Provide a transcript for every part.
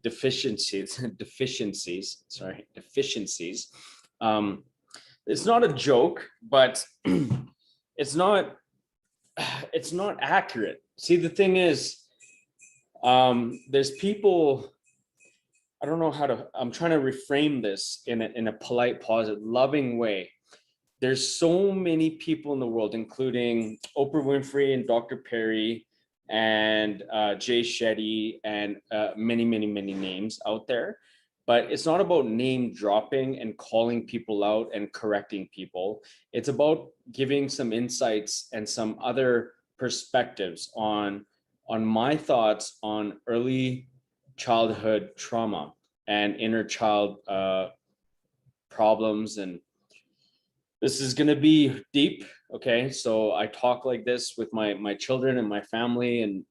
deficiencies. It's not a joke, but it's not accurate. See, the thing is, there's people, I don't know how to, I'm trying to reframe this in a polite, positive, loving way. There's so many people in the world, including Oprah Winfrey and Dr. Perry and Jay Shetty and many, many, many names out there. But it's not about name dropping and calling people out and correcting people. It's about giving some insights and some other perspectives on my thoughts on early childhood trauma and inner child problems. And this is going to be deep. Okay, so I talk like this with my children and my family, and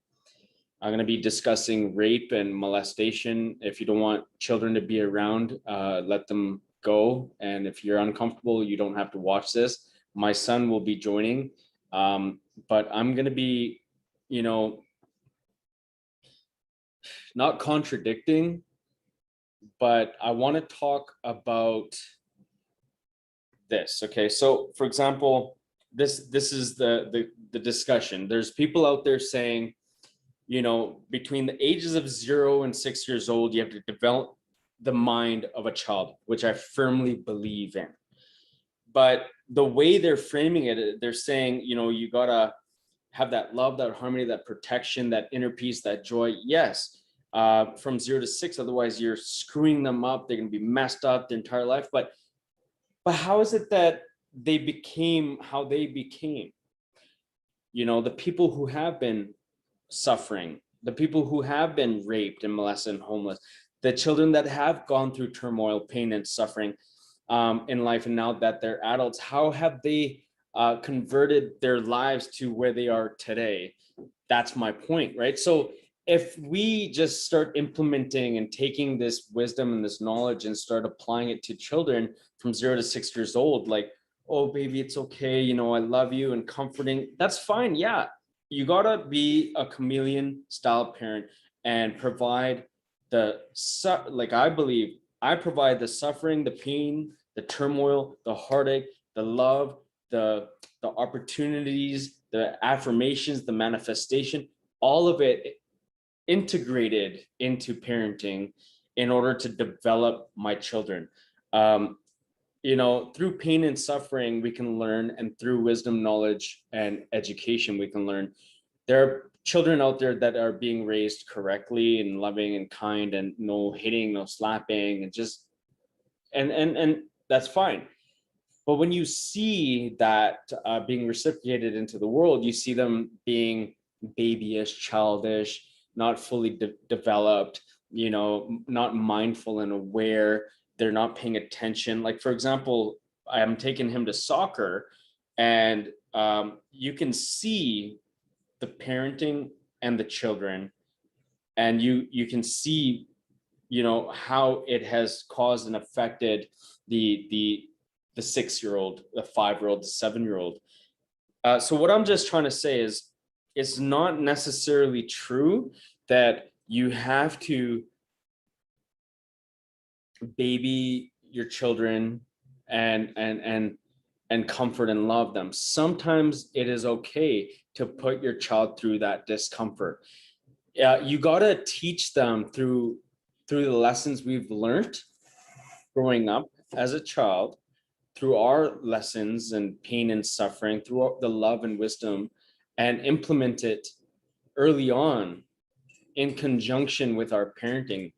I'm going to be discussing rape and molestation. If you don't want children to be around, let them go. And if you're uncomfortable, you don't have to watch this. My son will be joining, but I'm going to be, not contradicting, but I want to talk about this. Okay, so for example, this is the discussion. There's people out there saying, between the ages of 0 and 6 years old, you have to develop the mind of a child, which I firmly believe in. But the way they're framing it, they're saying, you gotta have that love, that harmony, that protection, that inner peace, that joy. Yes, from 0 to 6, otherwise you're screwing them up. They're gonna be messed up their entire life. But how is it that they became how they became? The people who have been suffering, the people who have been raped and molested and homeless, the children that have gone through turmoil, pain, and suffering in life, and now that they're adults, how have they converted their lives to where they are today? That's my point, right? So if we just start implementing and taking this wisdom and this knowledge and start applying it to children from 0 to 6 years old, like, oh baby, it's okay, I love you, and comforting, that's fine. Yeah, you gotta be a chameleon style parent and provide I believe I provide the suffering, the pain, the turmoil, the heartache, the love, the opportunities, the affirmations, the manifestation, all of it integrated into parenting in order to develop my children. Through pain and suffering, we can learn, and through wisdom, knowledge, and education, we can learn. There are children out there that are being raised correctly and loving and kind, and no hitting, no slapping, and just, and that's fine. But when you see that being reciprocated into the world, you see them being babyish, childish, not fully developed, not mindful and aware. They're not paying attention. Like, for example, I'm taking him to soccer, and you can see the parenting and the children, and you can see, how it has caused and affected the 6-year-old, the 5-year-old, the 7-year-old. So what I'm just trying to say is, it's not necessarily true that you have to baby your children and comfort and love them. Sometimes it is okay to put your child through that discomfort. You got to teach them through the lessons we've learned growing up as a child, through our lessons and pain and suffering, through the love and wisdom, and implement it early on in conjunction with our parenting,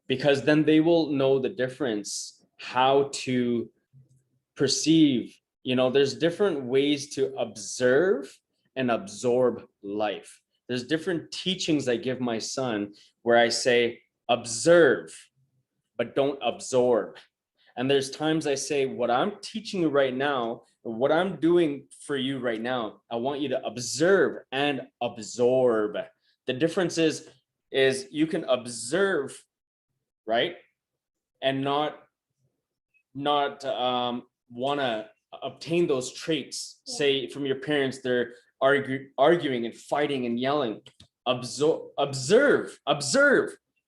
because then they will know the difference, how to perceive. There's different ways to observe and absorb life. There's different teachings I give my son where I say, observe, but don't absorb. And there's times I say, what I'm teaching you right now, what I'm doing for you right now, I want you to observe and absorb. The difference is you can observe, right, and not want to obtain those traits. Say from your parents, they're arguing and fighting and yelling. Observe.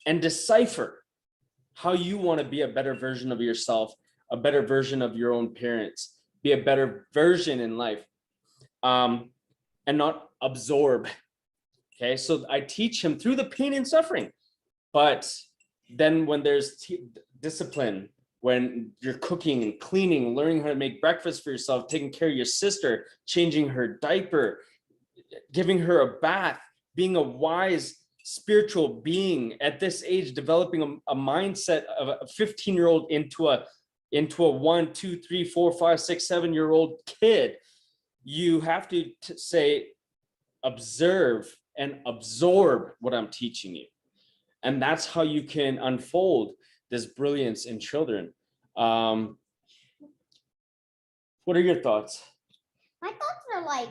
and decipher how you want to be a better version of yourself, a better version of your own parents, be a better version in life, and not absorb. Okay, so I teach him through the pain and suffering. But then when there's discipline, when you're cooking and cleaning, learning how to make breakfast for yourself, taking care of your sister, changing her diaper, giving her a bath, being a wise spiritual being at this age, developing a mindset of a 15-year-old into a 1, 2, 3, 4, 5, 6, 7-year-old kid, you have to say, observe and absorb what I'm teaching you. And that's how you can unfold this brilliance in children. What are your thoughts? My thoughts are like,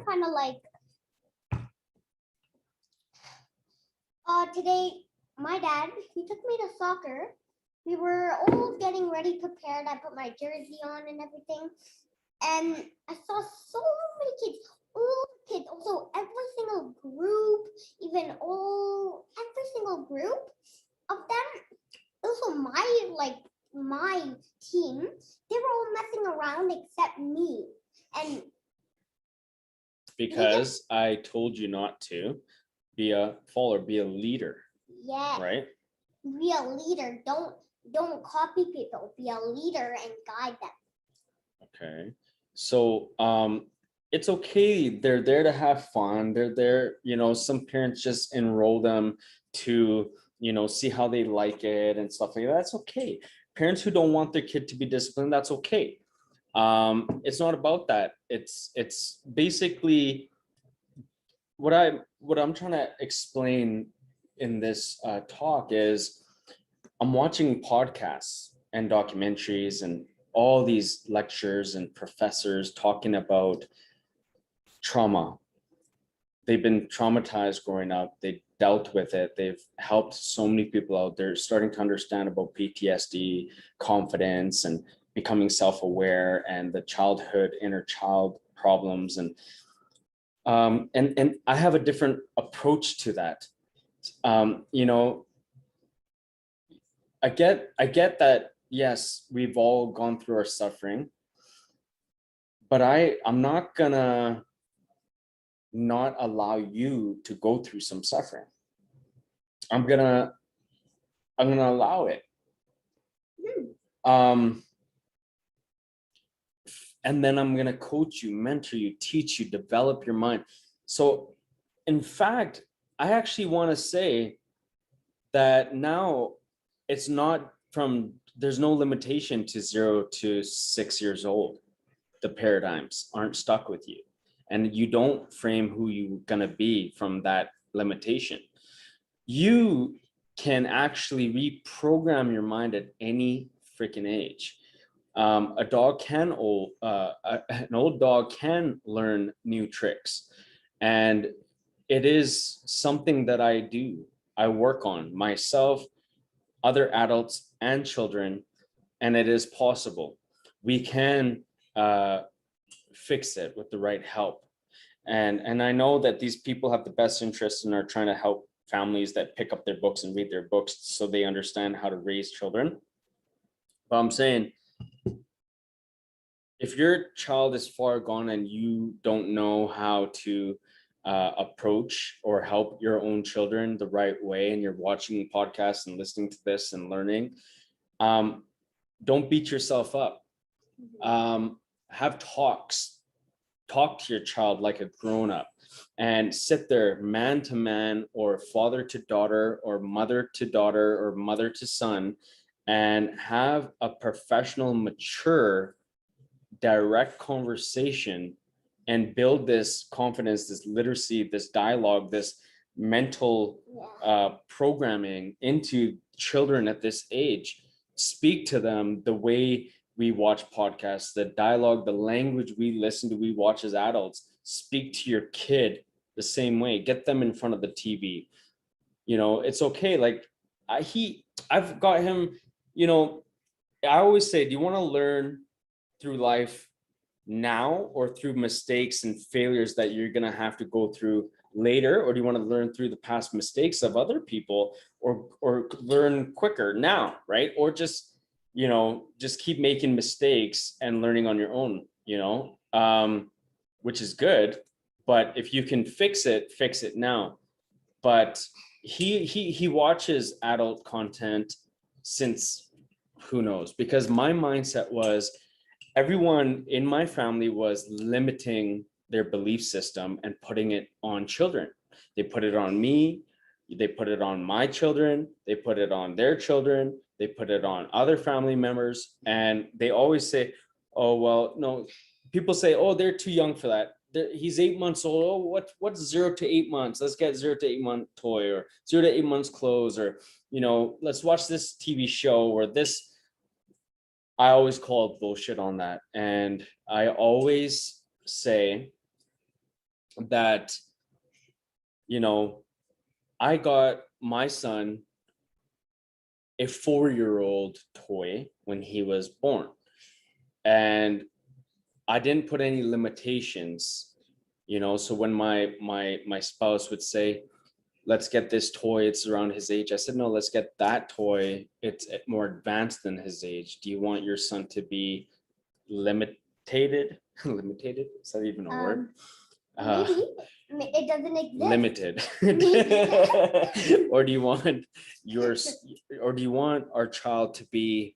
kind of like, today, my dad, he took me to soccer. We were all getting ready, prepared. I put my jersey on and everything. And I saw so many kids, all the kids, also every single group, every single group of them, also my team, they were all messing around except me. And because I told you not to be a follower, be a leader. Yeah. Right? Be a leader. Don't copy people. Be a leader and guide them. Okay. So it's okay. They're there to have fun. They're there, some parents just enroll them to, see how they like it and stuff like that. That's okay. Parents who don't want their kid to be disciplined, that's okay. It's not about that. It's basically what I'm trying to explain in this talk is I'm watching podcasts and documentaries and all these lectures and professors talking about trauma. They've been traumatized growing up. They dealt with it. They've helped so many people out there starting to understand about PTSD, confidence, and becoming self-aware, and the childhood, inner child problems. And I have a different approach to that. I get that, yes, we've all gone through our suffering, but I'm not gonna not allow you to go through some suffering. I'm gonna allow it. And then I'm gonna coach you, mentor you, teach you, develop your mind. So in fact, I actually want to say that now it's not there's no limitation to 0 to 6 years old. The paradigms aren't stuck with you, and you don't frame who you're gonna be from that limitation. You can actually reprogram your mind at any freaking age. An old dog can learn new tricks, and it is something that I do. I work on myself, other adults and children, and it is possible. We can fix it with the right help. And I know that these people have the best interests and are trying to help families that pick up their books and read their books so they understand how to raise children. But I'm saying, if your child is far gone and you don't know how to approach or help your own children the right way, and you're watching podcasts and listening to this and learning, don't beat yourself up. Have talks. Talk to your child like a grown-up, and sit there man to man, or father to daughter, or mother to daughter, or mother to son, and have a professional, mature, direct conversation, and build this confidence, this literacy, this dialogue, this mental programming into children at this age. Speak to them the way we watch podcasts, the dialogue, the language we listen to, we watch as adults. Speak to your kid the same way. Get them in front of the TV. It's okay. Like I've got him, I always say, do you want to learn through life now or through mistakes and failures that you're going to have to go through later, or do you want to learn through the past mistakes of other people, or learn quicker now, right? Or just, just keep making mistakes and learning on your own, which is good. But if you can fix it now. But he watches adult content since who knows, because my mindset was everyone in my family was limiting their belief system and putting it on children. They put it on me, they put it on my children, they put it on their children, they put it on other family members. And they always say, oh, well, no, people say, oh, they're too young for that. He's 8 months old. Oh, what's 0 to 8 months? Let's get 0 to 8 month toy, or 0 to 8 months clothes, or, let's watch this TV show or this. I always call bullshit on that. And I always say that, I got my son a 4-year-old toy when he was born. And I didn't put any limitations, so when my spouse would say, let's get this toy, it's around his age, I said, no, let's get that toy, it's more advanced than his age. Do you want your son to be limited? Limited? Is that even a word? Maybe. It doesn't exist. Limited. Or do you want our child to be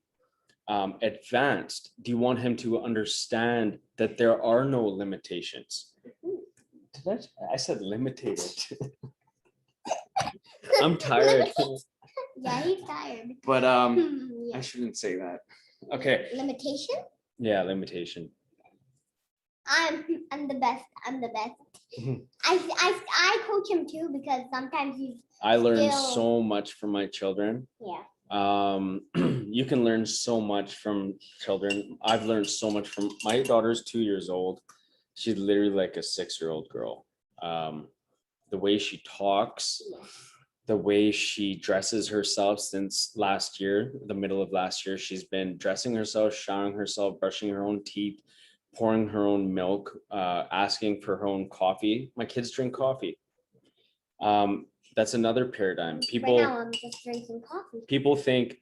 advanced? Do you want him to understand that there are no limitations? I said limited. I'm tired. Yeah, he's tired. But Yeah. I shouldn't say that. Okay. Limitation? Yeah, limitation. I'm the best. I'm the best. I coach him too, because sometimes I learn so much from my children. Yeah. You can learn so much from children. I've learned so much from my daughter's 2 years old. She's literally like a 6-year-old girl. The way she talks, the way she dresses herself since last year, the middle of last year, she's been dressing herself, showering herself, brushing her own teeth, pouring her own milk, asking for her own coffee. My kids drink coffee. That's another paradigm. People, right now I'm just drinking coffee. People think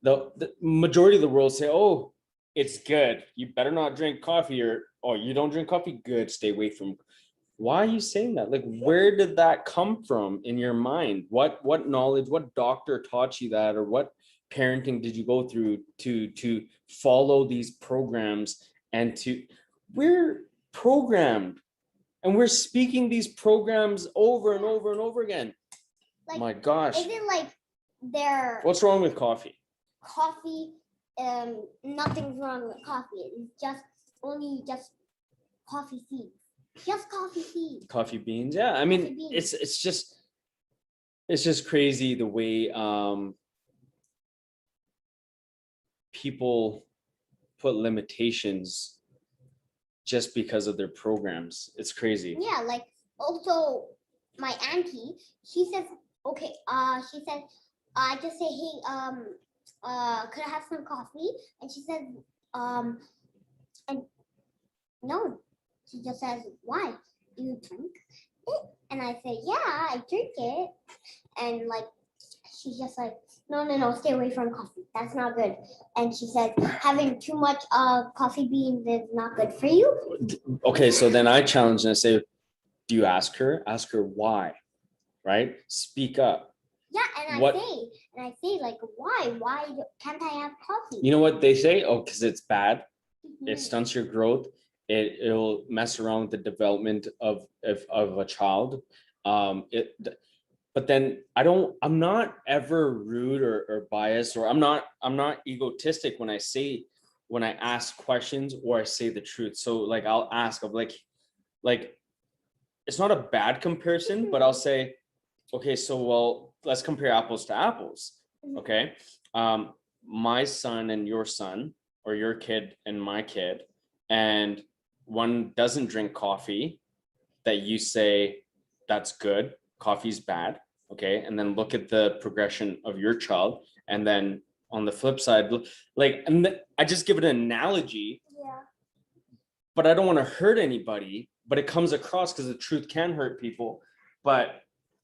the majority of the world say, oh, it's good, you better not drink coffee, or oh, you don't drink coffee, good, stay away from. Why are you saying that? Like, where did that come from in your mind? What knowledge, what doctor taught you that, or what parenting did you go through to follow these programs? And we're programmed, and we're speaking these programs over and over and over again. Like, my gosh. Is it like they're What's wrong with coffee? Coffee, nothing's wrong with coffee. It's just coffee seeds. Just coffee seeds. Coffee beans. Yeah. I mean, it's just crazy the way people put limitations just because of their programs. It's crazy. Yeah, like also my auntie, she says, okay, she said, I just say, hey, could I have some coffee? And she says, and no, she just says, why? Do you drink it? And I say, yeah, I drink it. And like, she's just like, no, stay away from coffee. That's not good. And she said, having too much coffee beans is not good for you. Okay, so then I challenge and I say, do you ask her? Ask her why, right? Speak up. Yeah, and I say like, why? Why can't I have coffee? You know what they say? Oh, because it's bad. Mm-hmm. It stunts your growth. It'll mess around with the development of a child. But then I'm not ever rude or biased, or I'm not egotistic when I ask questions or I say the truth. So like, I'll ask, I'm like, it's not a bad comparison, but I'll say, okay, so well, let's compare apples to apples. Okay. My son and your son, or your kid and my kid, and one doesn't drink coffee, that you say that's good, coffee's bad. Okay. And then look at the progression of your child. And then on the flip side, like, and I just give it an analogy. Yeah. But I don't want to hurt anybody, but it comes across because the truth can hurt people. but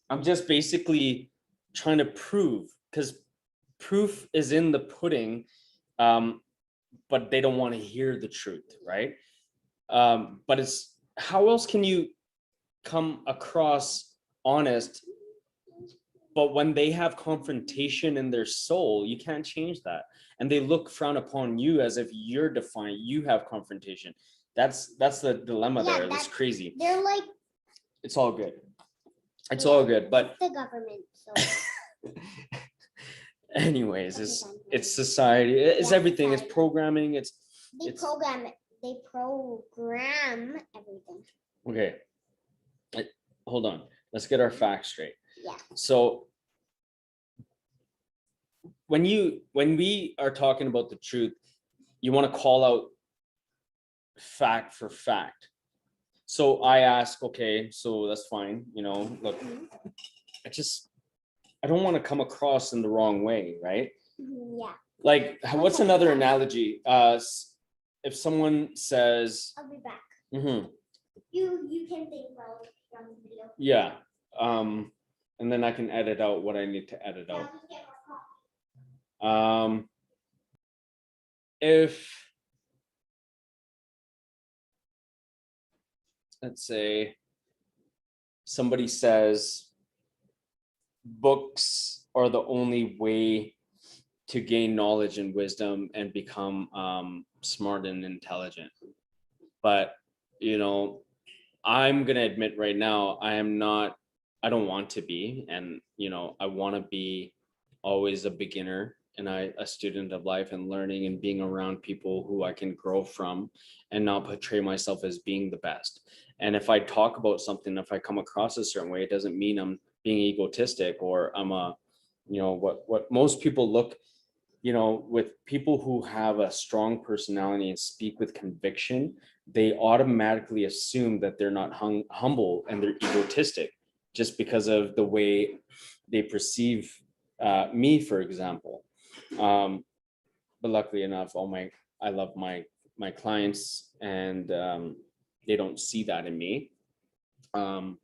I'm just basically trying to prove, because proof is in the pudding, but they don't want to hear the truth, right? But it's, how else can you come across honest, but when they have confrontation in their soul, you can't change that, and they frown upon you as if you're defiant, you have confrontation. That's the dilemma Yeah, there. That's crazy. They're like, It's all good. It's all good, but the government. So anyways, it's society, it's everything, it's programming, they program it. They program everything. Okay, hold on, let's get our facts straight. Yeah. So when we are talking about the truth, you want to call out fact for fact. So I ask, okay, so that's fine, look, I don't want to come across in the wrong way, right? Yeah. Like, what's another analogy? If someone says, I'll be back. mm-hmm. You can think while you're on the video. Yeah. And then I can edit out what I need to edit out. If, let's say, somebody says books are the only way to gain knowledge and wisdom and become smart and intelligent, but I'm gonna admit right now, I don't want to be, and I want to be always a beginner and a student of life and learning and being around people who I can grow from, and not portray myself as being the best. And if I talk about something, if I come across a certain way, it doesn't mean I'm being egotistic or I'm what most people look, with people who have a strong personality and speak with conviction, they automatically assume that they're not humble and they're egotistic just because of the way they perceive me, for example. But luckily enough, I love my clients, and they don't see that in me,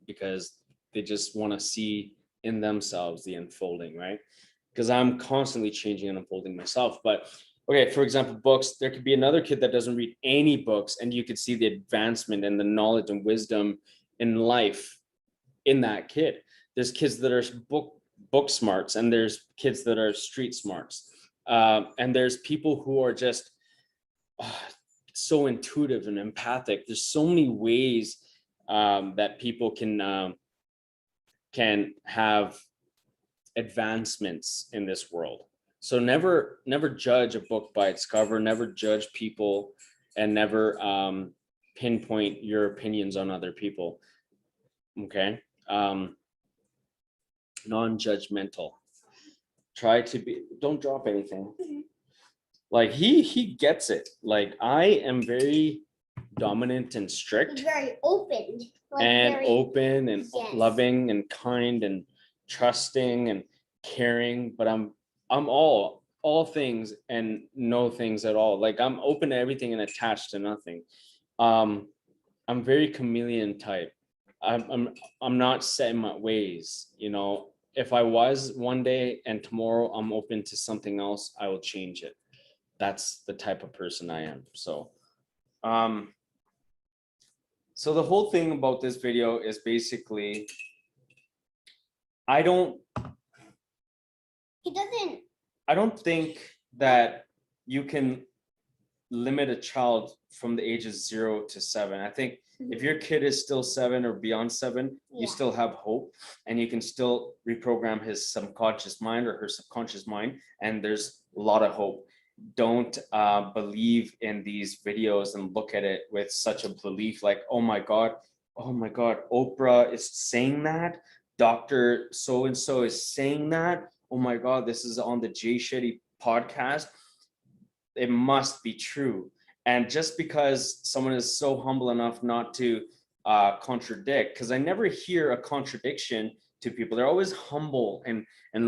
because they just want to see in themselves the unfolding, right? Because I'm constantly changing and unfolding myself. But okay, for example, books, there could be another kid that doesn't read any books, and you could see the advancement and the knowledge and wisdom in life in that kid. There's kids that are book smarts, and there's kids that are street smarts. And there's people who are just so intuitive and empathic. There's so many ways that people can have advancements in this world. So never judge a book by its cover, never judge people, and never pinpoint your opinions on other people. Okay. Non-judgmental. Try to be, don't drop anything. Like he gets it. Like, I am very dominant and strict. He's very open. Open and yes, loving and kind and trusting and caring, but I'm all things and no things at all. Like, I'm open to everything and attached to nothing. I'm very chameleon type. I'm not set in my ways. If I was one day and tomorrow I'm open to something else, I will change it. That's the type of person I am. So so the whole thing about this video is basically, I don't think that you can limit a child from the ages 0 to 7. I think if your kid is still 7 or beyond 7, you still have hope, and you can still reprogram his subconscious mind or her subconscious mind, and there's a lot of hope. Don't believe in these videos and look at it with such a belief, like, oh my god, Oprah is saying that, Dr. so-and-so is saying that, oh my god, this is on the Jay Shetty podcast, it must be true. And just because someone is so humble enough not to contradict, because I never hear a contradiction to people, they're always humble and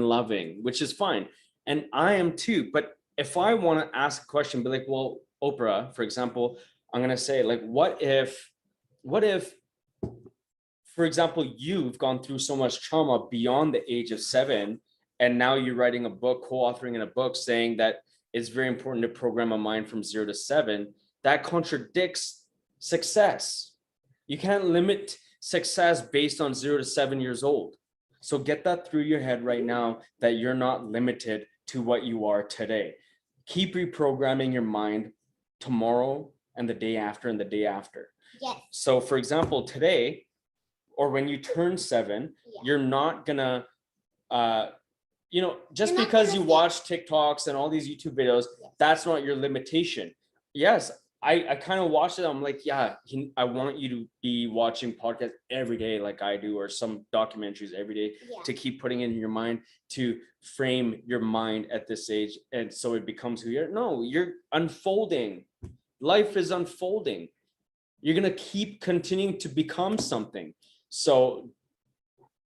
loving, which is fine, and I am too. But if I want to ask a question, be like, well, Oprah, for example, I'm going to say, like, what if, for example, you've gone through so much trauma beyond the age of 7, and now you're writing a book, co-authoring in a book saying that it's very important to program a mind from 0 to 7. That contradicts success. You can't limit success based on 0 to 7 years old. So get that through your head right now, that you're not limited to what you are today. Keep reprogramming your mind tomorrow and the day after and the day after. Yes. So for example, today, or when you turn 7, Yeah. you're not gonna, just You're not because gonna you watch TikToks and all these YouTube videos, Yes. that's not your limitation. Yes, I kind of watched it. I'm like, yeah, I want you to be watching podcasts every day like I do, or some documentaries every day, Yeah. to keep putting in your mind, to frame your mind at this age. And so it becomes who you're. No, you're unfolding. Life is unfolding. You're going to keep continuing to become something. So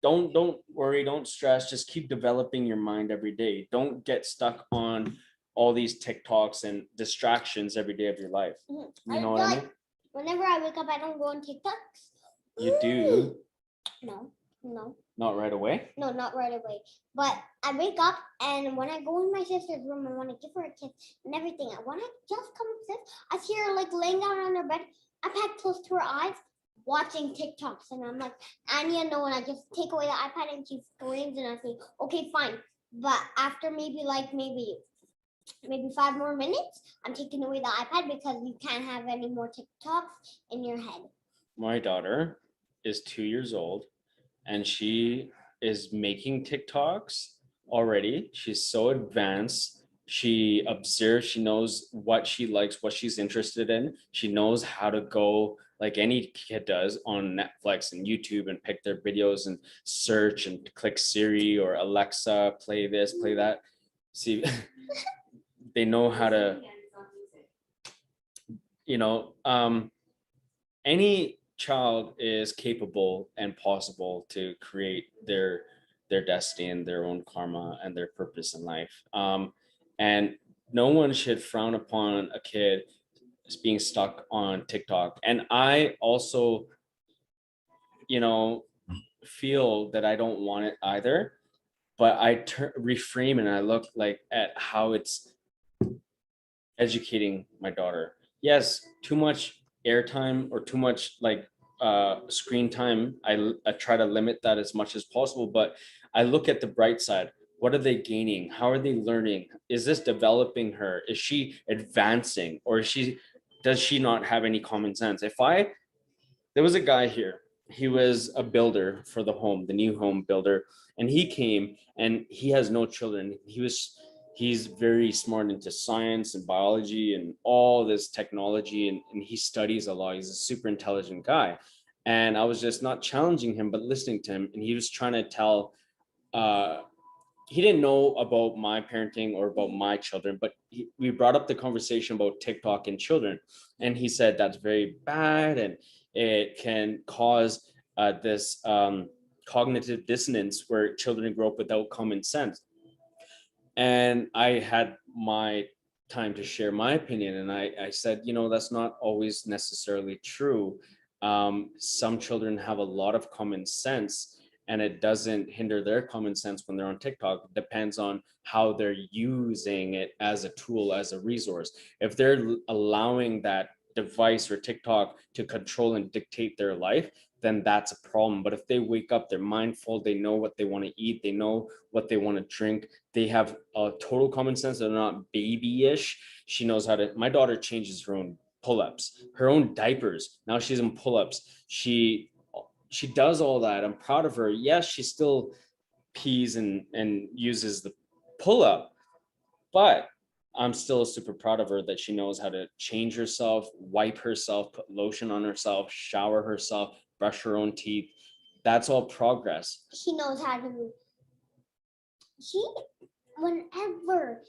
don't worry, don't stress, just keep developing your mind every day. Don't get stuck on all these TikToks and distractions every day of your life. You know what I mean? Whenever I wake up, I don't go on TikToks. You do. No. Not right away. No, not right away. But I wake up, and when I go in my sister's room, I want to give her a kiss and everything. And when I just come upstairs, I see her like laying down on her bed, iPad close to her eyes, watching TikToks. And I'm like, Anya, no. And I just take away the iPad, and she screams, and I say, okay, fine. But after maybe 5 more minutes, I'm taking away the iPad because you can't have any more TikToks in your head. My daughter is 2 years old, and she is making TikToks already. She's so advanced. She observes, she knows what she likes, what she's interested in. She knows how to go, like any kid does, on Netflix and YouTube and pick their videos and search and click Siri or Alexa, play this, play that. See, they know how to, any child is capable and possible to create their destiny and their own karma and their purpose in life. And no one should frown upon a kid being stuck on TikTok. And I also, feel that I don't want it either, but I reframe and I look like at how it's educating my daughter. Yes, too much airtime or too much screen time, I try to limit that as much as possible, but I look at the bright side. What are they gaining? How are they learning? Is this developing her? Is she advancing, or does she not have any common sense? There was a guy here, he was a builder for the new home builder, and he came, and he has no children. He's very smart into science and biology and all this technology, and he studies a lot. He's a super intelligent guy. And I was just not challenging him, but listening to him. And he was trying to tell, he didn't know about my parenting or about my children, but we brought up the conversation about TikTok and children. And he said that's very bad, and it can cause this cognitive dissonance where children grow up without common sense. And I had my time to share my opinion, and I said, that's not always necessarily true. Some children have a lot of common sense, and it doesn't hinder their common sense when they're on TikTok. It depends on how they're using it as a tool, as a resource. If they're allowing that device or TikTok to control and dictate their life, then that's a problem. But if they wake up, they're mindful, they know what they want to eat, they know what they want to drink, they have a total common sense, they're not babyish. She knows how to, my daughter changes her own pull-ups, her own diapers. Now she's in pull-ups. She does all that. I'm proud of her. Yes, she still pees and uses the pull-up, but I'm still super proud of her that she knows how to change herself, wipe herself, put lotion on herself, shower herself, brush her own teeth. That's all progress. She knows how to. Whenever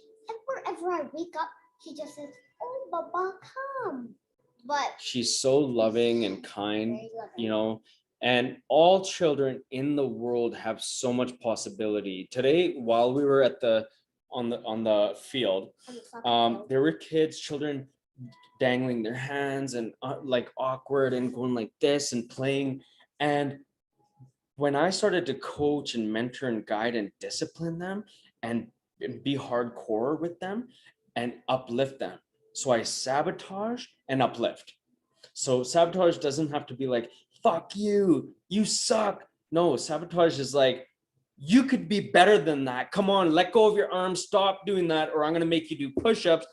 I wake up, she just says, "Oh, Baba, come." But she's so loving and kind, and all children in the world have so much possibility. Today, while we were at on the field, there were children dangling their hands and like awkward and going like this and playing. And when I started to coach and mentor and guide and discipline them and be hardcore with them and uplift them. So I sabotage and uplift. So sabotage doesn't have to be like, fuck you, you suck. No, sabotage is like, you could be better than that. Come on, let go of your arms, stop doing that, or I'm going to make you do push-ups,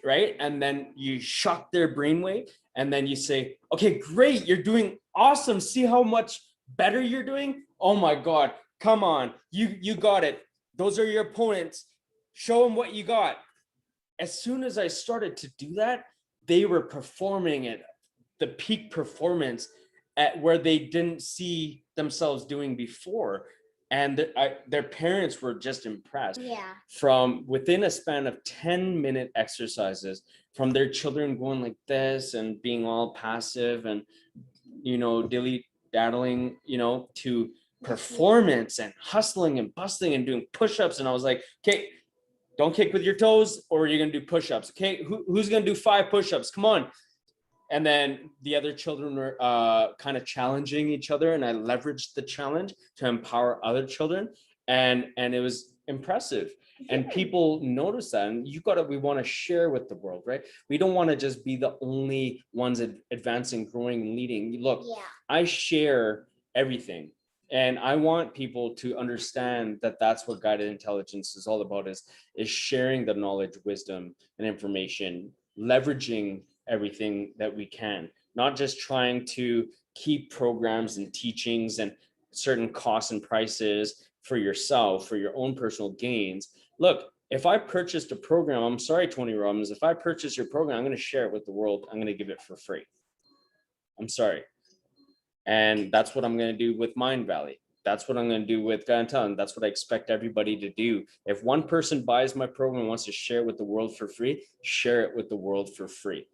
right? And then you shock their brainwave, and then you say, okay, great, you're doing awesome. See how much better you're doing? Oh my God, come on, you got it. Those are your opponents. Show them what you got. As soon as I started to do that, they were performing at the peak performance at where they didn't see themselves doing before. And their parents were just impressed. Yeah. From within a span of 10-minute exercises, from their children going like this and being all passive and, dilly daddling, to performance and hustling and bustling and doing push-ups. And I was like, okay, don't kick with your toes, or you're going to do push-ups. Okay, who's going to do 5 push-ups? Come on. And then the other children were kind of challenging each other, and I leveraged the challenge to empower other children, and it was impressive. And people notice that, and we want to share with the world, right? We don't want to just be the only ones advancing, growing, and leading. Look, Yeah. I share everything, and I want people to understand that that's what guided intelligence is all about, is sharing the knowledge, wisdom, and information, leveraging everything that we can, not just trying to keep programs and teachings and certain costs and prices for yourself, for your own personal gains. Look, if I purchased a program, I'm sorry, Tony Robbins, if I purchase your program, I'm going to share it with the world. I'm going to give it for free. I'm sorry. And that's what I'm going to do with Mind Valley. That's what I'm going to do with Guided Intelligence. That's what I expect everybody to do. If one person buys my program and wants to share it with the world for free, share it with the world for free.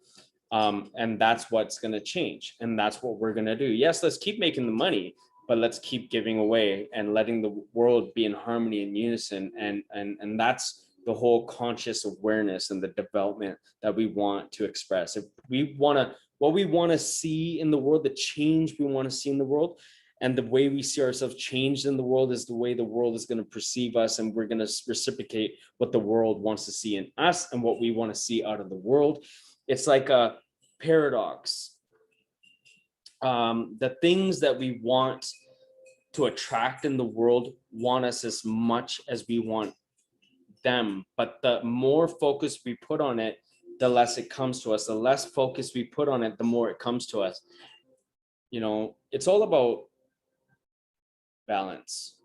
And that's what's going to change. And that's what we're going to do. Yes, let's keep making the money, but let's keep giving away and letting the world be in harmony and unison. And that's the whole conscious awareness and the development that we want to express. If we want to, what we want to see in the world, the change we want to see in the world, and the way we see ourselves changed in the world is the way the world is going to perceive us, and we're going to reciprocate what the world wants to see in us and what we want to see out of the world. It's like a paradox. The things that we want to attract in the world want us as much as we want them, but the more focus we put on it, the less it comes to us. The less focus we put on it, the more it comes to us. It's all about balance.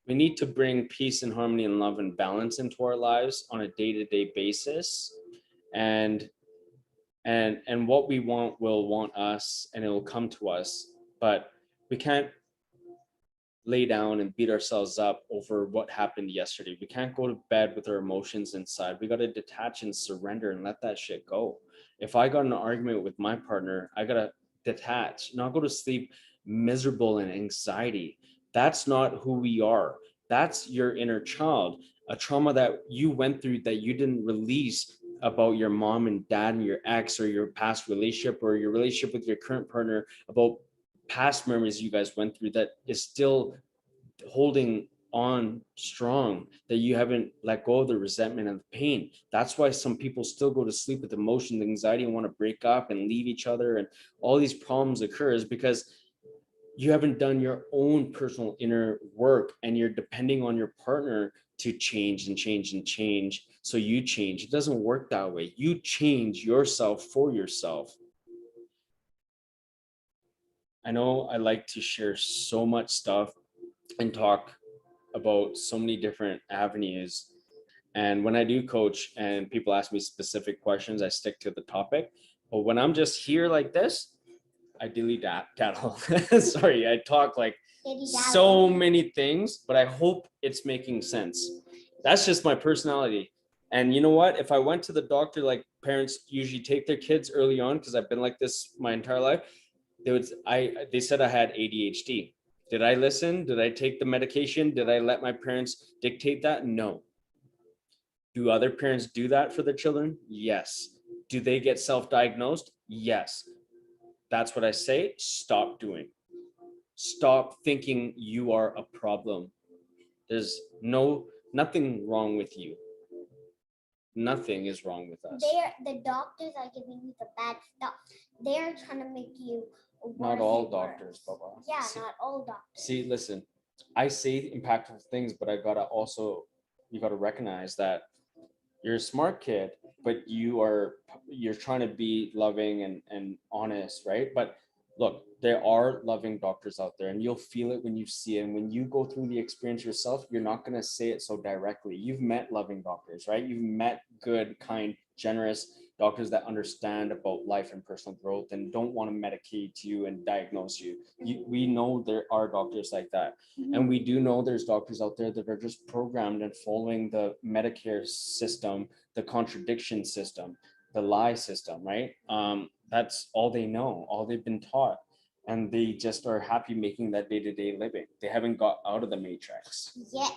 We need to bring peace and harmony and love and balance into our lives on a day-to-day basis. And what we want will want us, and it will come to us. But we can't lay down and beat ourselves up over what happened yesterday. We can't go to bed with our emotions inside. We got to detach and surrender and let that shit go. If I got in an argument with my partner, I got to detach, not go to sleep miserable and anxiety. That's not who we are. That's your inner child, a trauma that you went through that you didn't release, about your mom and dad and your ex, or your past relationship, or your relationship with your current partner, about past memories you guys went through that is still holding on strong, that you haven't let go of the resentment and the pain. That's why some people still go to sleep with emotion, anxiety, and want to break up and leave each other, and all these problems occur is because you haven't done your own personal inner work, and you're depending on your partner to change and change and change. So you change. It doesn't work that way. You change yourself for yourself. I know I like to share so much stuff and talk about so many different avenues. And when I do coach and people ask me specific questions, I stick to the topic. But when I'm just here like this, I dilly daddle. Sorry, I talk like so many things, but I hope it's making sense. That's just my personality. And you know what? If I went to the doctor, like parents usually take their kids early on, because I've been like this my entire life, they said I had ADHD. Did I listen? Did I take the medication? Did I let my parents dictate that? No. Do other parents do that for their children? Yes. Do they get self-diagnosed? Yes. That's what I say. Stop doing. stop thinking you are a problem. There's nothing wrong with you. Nothing is wrong with us. The doctors are giving you the bad stuff. They're trying to make you worse. Not all doctors, Baba. Yeah, not all doctors. See, listen, I say impactful things, but you gotta recognize that you're a smart kid, but you're trying to be loving and honest, right? But look, there are loving doctors out there, and you'll feel it when you see it. And when you go through the experience yourself, you're not going to say it so directly. You've met loving doctors, right? You've met good, kind, generous doctors that understand about life and personal growth and don't want to medicate you and diagnose you. We know there are doctors like that. And we do know there's doctors out there that are just programmed and following the Medicare system, the contradiction system, the lie system, right? That's all they know, all they've been taught. And they just are happy making that day-to-day living. They haven't got out of the matrix. Yes.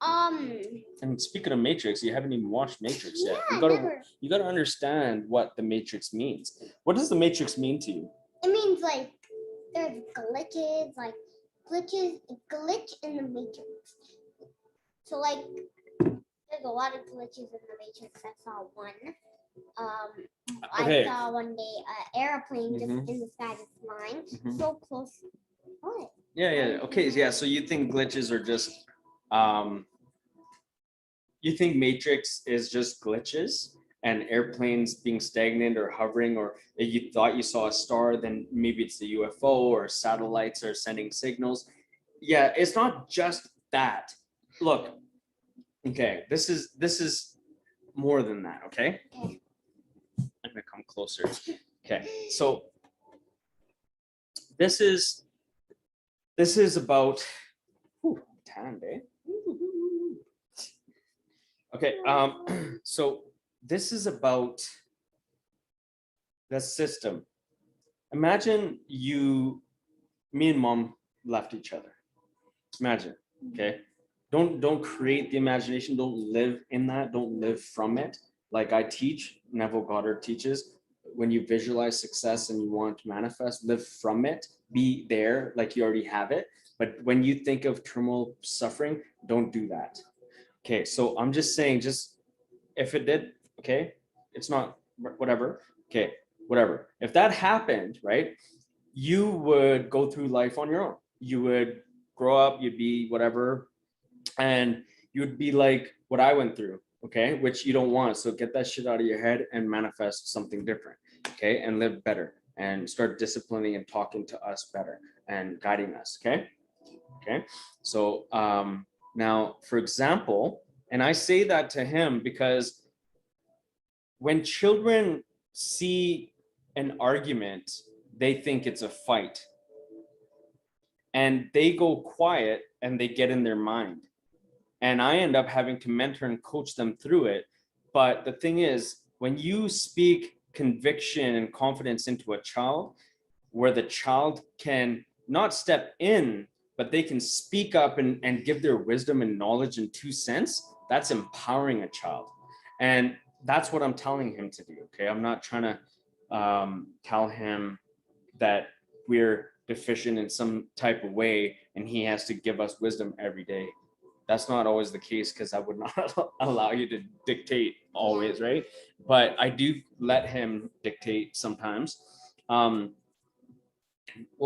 And speaking of Matrix, you haven't even watched Matrix yet. Yeah, You gotta understand what the Matrix means. What does the Matrix mean to you? It means like there's glitches, glitch in the matrix. So like there's a lot of glitches in the matrix. I saw one. Okay. I saw one day an airplane just in the sky just flying so close. What? Yeah. Okay. Yeah. So you think glitches are just, you think Matrix is just glitches and airplanes being stagnant or hovering, or you thought you saw a star, then maybe it's the UFO or satellites are sending signals. Yeah, it's not just that. Look, okay, this is more than that, okay? Okay. I'm gonna come closer. Okay, so this is about tanned, eh? Okay, so this is about the system. Imagine me and mom left each other. Imagine, okay? Don't create the imagination. Don't live in that. Don't live from it. Like I teach, Neville Goddard teaches, when you visualize success and you want to manifest, live from it. Be there like you already have it. But when you think of terminal suffering, don't do that. Okay, so I'm just saying, just if it did, okay, it's not whatever. Okay, whatever. If that happened, right, you would go through life on your own. You would grow up, you'd be whatever, and you'd be like what I went through, okay, which you don't want. So get that shit out of your head and manifest something different, okay, and live better and start disciplining and talking to us better and guiding us, okay? Okay, so now, for example, and I say that to him because when children see an argument, they think it's a fight. And they go quiet and they get in their mind. And I end up having to mentor and coach them through it. But the thing is, when you speak conviction and confidence into a child, where the child can not step in, but they can speak up and give their wisdom and knowledge and 2 cents, that's empowering a child. And that's what I'm telling him to do, okay? I'm not trying to tell him that we're deficient in some type of way and he has to give us wisdom every day. That's not always the case because I would not allow you to dictate always, right? But I do let him dictate sometimes. What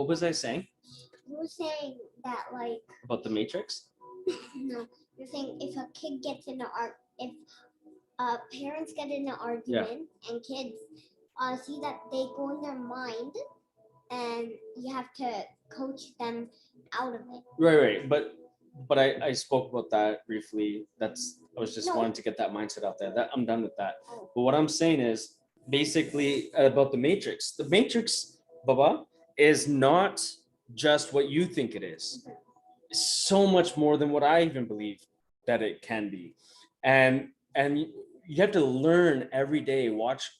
was I saying? You were saying that like About the Matrix? no, you're saying if a kid gets in if parents get in an argument and kids see that they go in their mind, and you have to coach them out of it. Right. But I spoke about that briefly. I was just wanting to get that mindset out there. That I'm done with that. But what I'm saying is basically about the Matrix. The Matrix, Baba, is not just what you think it is. It's so much more than what I even believe that it can be. And you have to learn every day, watch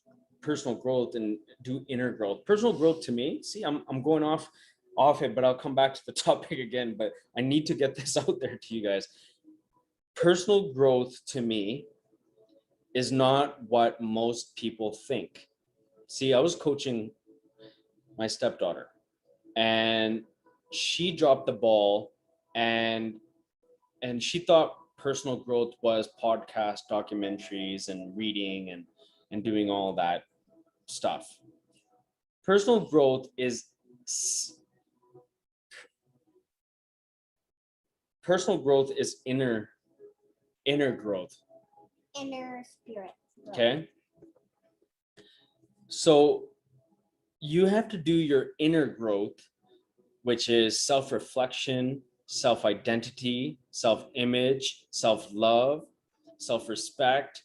personal growth and do inner growth. Personal growth to me, see, I'm going off it, but I'll come back to the topic again, but I need to get this out there to you guys. Personal growth to me is not what most people think. See, I was coaching my stepdaughter and she dropped the ball, and she thought personal growth was podcast documentaries and reading and doing all that stuff. Personal growth is inner growth. Inner spirit. Okay. So you have to do your inner growth, which is self-reflection, self-identity, self-image, self-love, self-respect,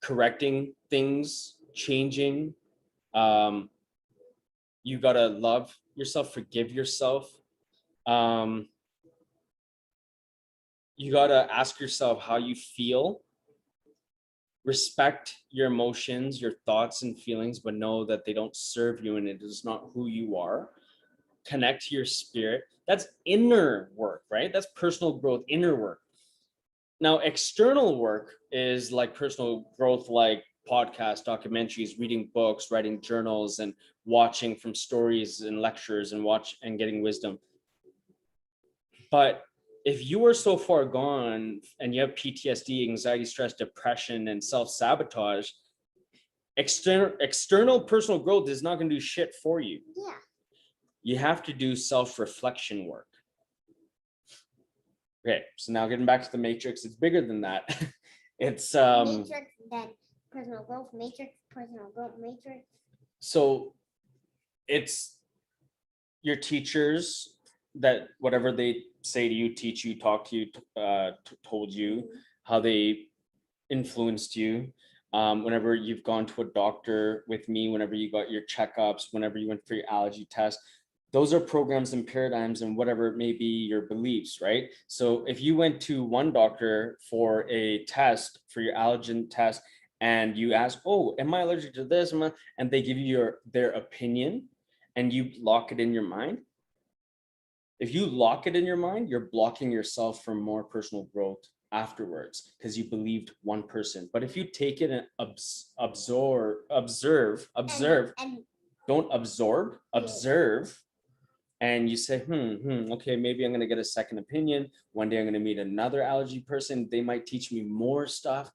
correcting things, changing. You got to love yourself, forgive yourself. You got to ask yourself how you feel. Respect your emotions, your thoughts and feelings, but know that they don't serve you and it is not who you are. Connect to your spirit. That's inner work, right? That's personal growth, inner work. Now, external work is like personal growth, like podcasts, documentaries, reading books, writing journals, and watching from stories and lectures and getting wisdom. But if you are so far gone and you have PTSD, anxiety, stress, depression, and self-sabotage, external personal growth is not going to do shit for you. Yeah. You have to do self-reflection work. Okay, so now getting back to the matrix, it's bigger than that. It's matrix, then personal growth, matrix, personal growth, matrix. So it's your teachers that whatever they say to you, teach you, talk to you, told you, how they influenced you. Whenever you've gone to a doctor with me, whenever you got your checkups, whenever you went for your allergy test, those are programs and paradigms and whatever it may be your beliefs, right? So if you went to one doctor for a test, for your allergen test, and you ask, oh, am I allergic to this? And they give you their opinion and you lock it in your mind. If you lock it in your mind, you're blocking yourself from more personal growth afterwards because you believed one person. But if you take it and observe, and don't absorb, observe, and you say, okay, maybe I'm going to get a second opinion. One day I'm going to meet another allergy person. They might teach me more stuff.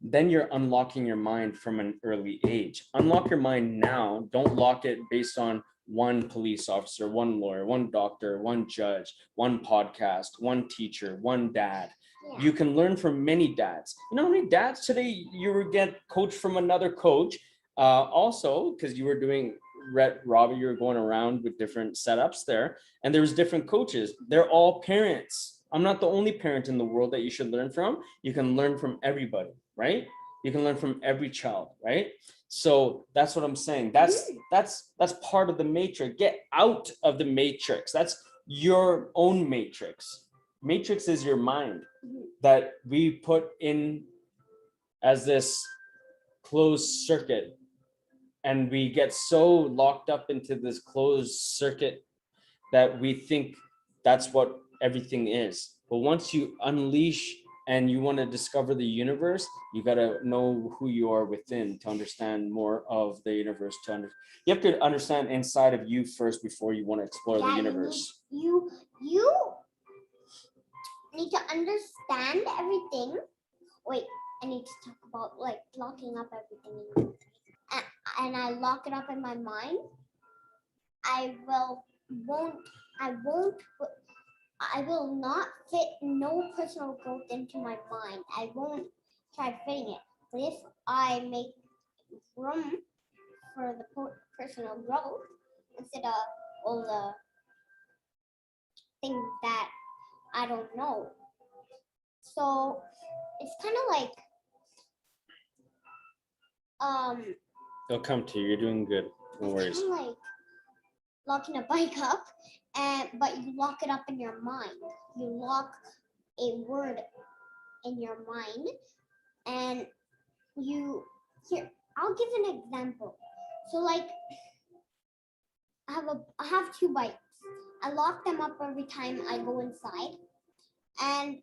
Then you're unlocking your mind from an early age. Unlock your mind now. Don't lock it based on one police officer, one lawyer, one doctor, one judge, one podcast, one teacher, one dad. Yeah. You can learn from many dads. You know how many dads today you would get coached from another coach? Also, because you were doing Robbie, you were going around with different setups there, and there was different coaches. They're all parents. I'm not the only parent in the world that you should learn from. You can learn from everybody, right? You can learn from every child, right? So that's what I'm saying. That's part of the matrix. Get out of the matrix. That's your own matrix. Matrix is your mind that we put in as this closed circuit. And we get so locked up into this closed circuit that we think that's what everything is. But once you unleash and you want to discover the universe, you got to know who you are within to understand more of the universe. You have to understand inside of you first before you want to explore the universe. You need to understand everything. Wait, I need to talk about like locking up everything. And I lock it up in my mind, I will not fit no personal growth into my mind. I won't try fitting it. But if I make room for the personal growth instead of all the things that I don't know. So it's kind of like They'll come to you. You're doing good. No worries. It's kind of like locking a bike up, but you lock it up in your mind. You lock a word in your mind, and I'll give an example. So like, I have 2 bikes. I lock them up every time I go inside, and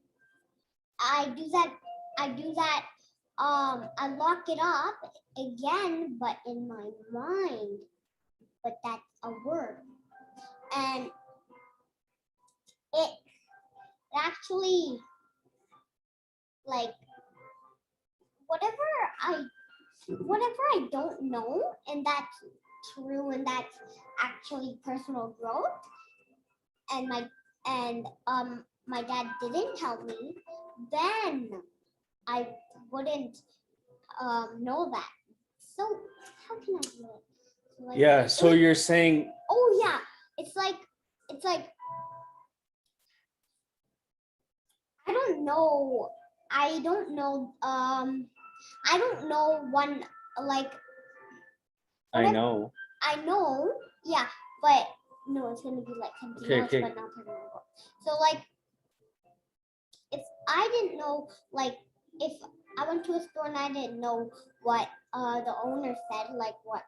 I do that. I lock it up again, but in my mind. But that's a word. and it actually, like, whatever I don't know, and that's true, and that's actually personal growth, and my dad didn't tell me, then I wouldn't know that. So how can I do it? Like, Yeah. So you're saying, oh yeah, it's like I don't know. I don't know. I don't know one, like, I whatever. know. I know. Yeah, but no, it's gonna be like something Okay, else, okay. but not personal growth. So like, if I didn't know, like, if I went to a store and I didn't know what the owner said, like what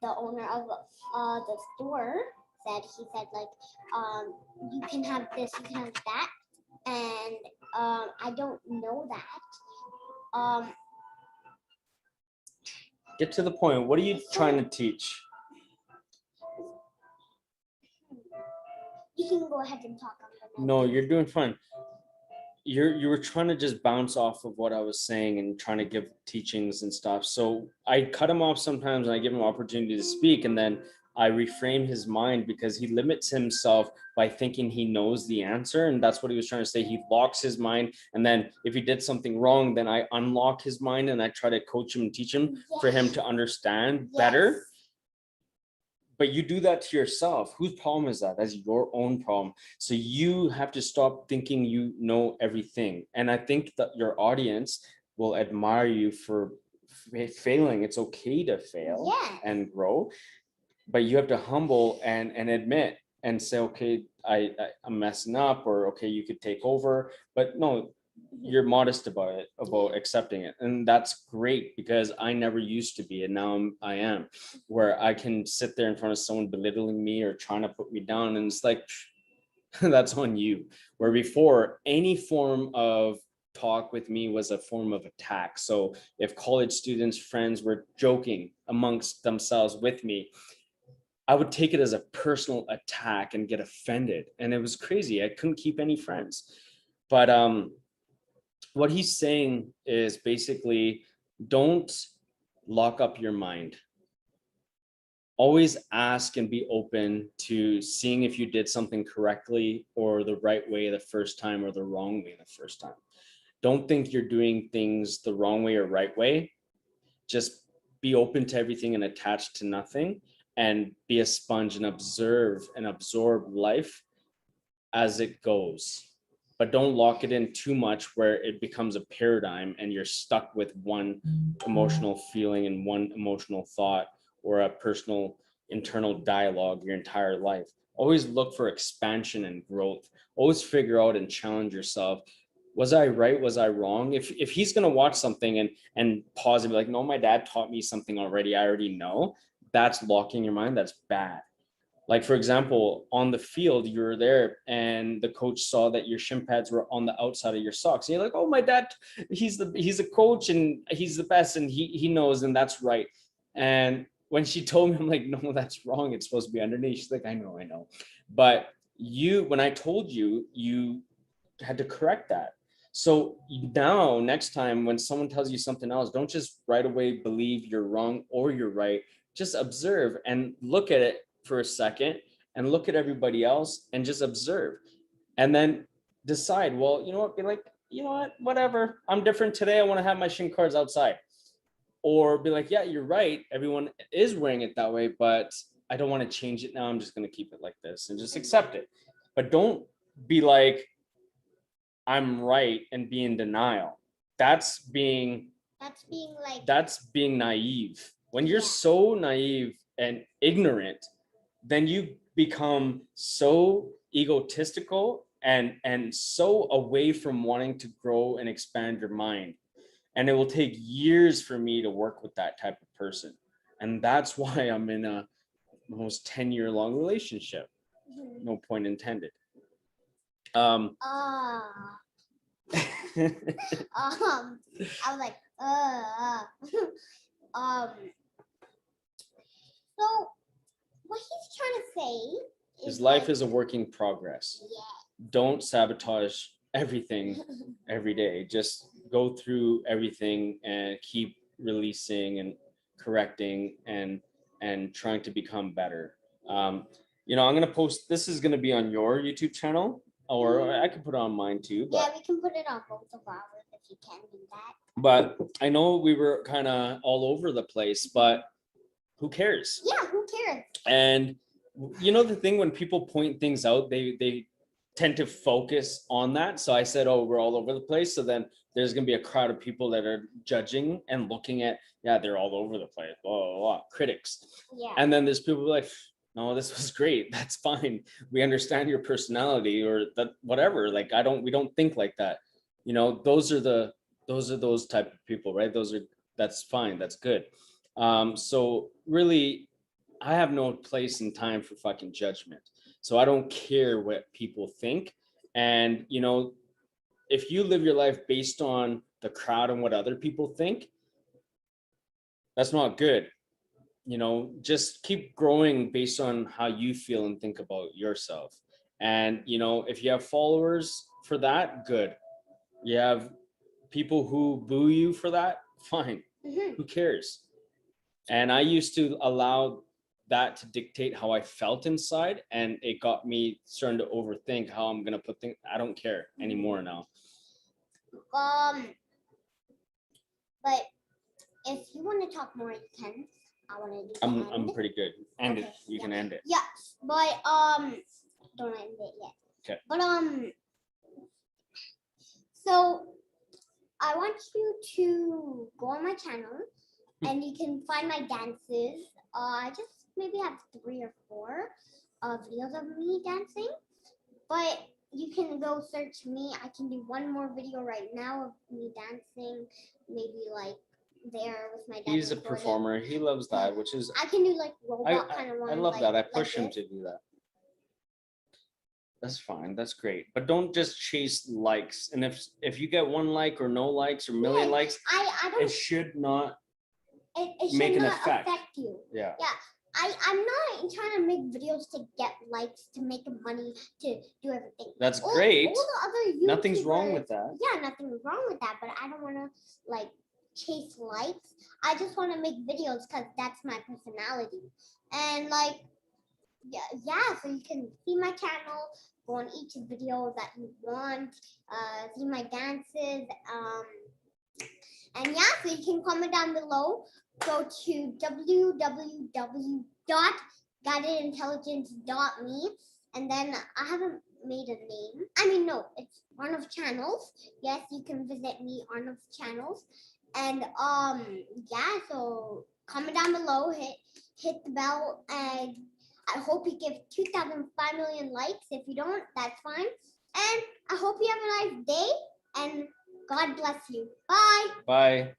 the owner of the store said, he said like, you can have this, you can have that, and I don't know that. Get to the point. What are you trying to teach? You can go ahead and talk on the No, you're doing fine. You were trying to just bounce off of what I was saying and trying to give teachings and stuff. So I cut him off sometimes and I give him opportunity to speak, and then I reframe his mind because he limits himself by thinking he knows the answer. And that's what he was trying to say. He locks his mind. And then if he did something wrong, then I unlock his mind and I try to coach him and teach him for him to understand better. But you do that to yourself. Whose problem is that? That's your own problem. So you have to stop thinking you know everything. And I think that your audience will admire you for failing. It's okay to fail and grow, but you have to humble and admit and say, okay, I'm messing up, or okay, you could take over. But no, you're modest about it, about accepting it, and that's great, because I never used to be, and now I am, where I can sit there in front of someone belittling me or trying to put me down, and it's like, that's on you. Where before, any form of talk with me was a form of attack. So if college students, friends were joking amongst themselves with me, I would take it as a personal attack and get offended, and it was crazy. I couldn't keep any friends. But what he's saying is basically, don't lock up your mind. Always ask and be open to seeing if you did something correctly or the right way the first time or the wrong way the first time. Don't think you're doing things the wrong way or right way. Just be open to everything and attached to nothing, and be a sponge and observe and absorb life as it goes. But don't lock it in too much where it becomes a paradigm and you're stuck with one emotional feeling and one emotional thought or a personal internal dialogue your entire life. Always look for expansion and growth. Always figure out and challenge yourself. Was I right? Was I wrong? If he's gonna watch something and pause and be like, no, my dad taught me something already, I already know, that's locking your mind. That's bad. Like, for example, on the field, you were there and the coach saw that your shin pads were on the outside of your socks. And you're like, oh, my dad, he's a coach and he's the best and he knows, and that's right. And when she told me, I'm like, no, that's wrong. It's supposed to be underneath. She's like, I know. But when I told you, you had to correct that. So now, next time when someone tells you something else, don't just right away believe you're wrong or you're right. Just observe and look at it for a second and look at everybody else and just observe, and then decide, well, you know what, be like, you know what, whatever, I'm different today, I want to have my shin cards outside. Or be like, yeah, you're right, everyone is wearing it that way, but I don't want to change it now, I'm just going to keep it like this and just accept it. But don't be like, I'm right, and be in denial. That's being naive. When you're so naive and ignorant, then you become so egotistical and so away from wanting to grow and expand your mind. And it will take years for me to work with that type of person. And that's why I'm in a almost 10-year long relationship. No point intended. I was like, so what he's trying to say Is life is a work in progress. Yeah. Don't sabotage everything every day. Just go through everything and keep releasing and correcting and trying to become better. I'm gonna post. This is gonna be on your YouTube channel, or I can put it on mine too. But Yeah, we can put it on both of ours if you can do that. but I know we were kind of all over the place, but who cares? Yeah, who cares? And the thing, when people point things out, they tend to focus on that. So I said, oh, we're all over the place. So then there's gonna be a crowd of people that are judging and looking at, yeah, they're all over the place, blah, blah, blah, critics. Yeah. And then there's people like, no, this was great. That's fine. We understand your personality or that, whatever. Like, we don't think like that. Those are those type of people, right? That's fine. That's good. So really, I have no place and time for fucking judgment. So I don't care what people think. And, if you live your life based on the crowd and what other people think, that's not good. Just keep growing based on how you feel and think about yourself. And, if you have followers for that, good. You have people who boo you for that, fine. Who cares? And I used to allow that to dictate how I felt inside, and it got me starting to overthink how I'm gonna put things. I don't care anymore now. But if you want to talk more, you can. I want to do. I'm pretty good. End Okay, it. You can end it. Yes, but don't end it yet. Okay. But so I want you to go on my channel, and you can find my dances. I just maybe have 3 or 4 videos of me dancing, but you can go search me. I can do one more video right now of me dancing, maybe like there with my dad. He's a performer. He loves that, which is. I can do like robot kind of one. I love like, that. I push like him to do that. That's fine. That's great. But don't just chase likes. And if you get 1 like or no likes or million likes, I don't. it should not It make should an not effect. affect you. Yeah. Yeah. I'm not trying to make videos to get likes, to make money, to do everything. That's great. All the other YouTubers, Nothing's wrong with that. Yeah, nothing's wrong with that. But I don't want to like chase likes. I just want to make videos because that's my personality. And like, yeah. So you can see my channel, go on each video that you want, see my dances, and yeah. So you can comment down below. Go to www.guidedintelligence.me, and then I haven't made a name. I mean, no, it's Arnav's channels. Yes, you can visit me Arnav's channels, and yeah. So comment down below, hit the bell, and I hope you give 5 million likes. If you don't, that's fine. And I hope you have a nice day, and God bless you. Bye. Bye.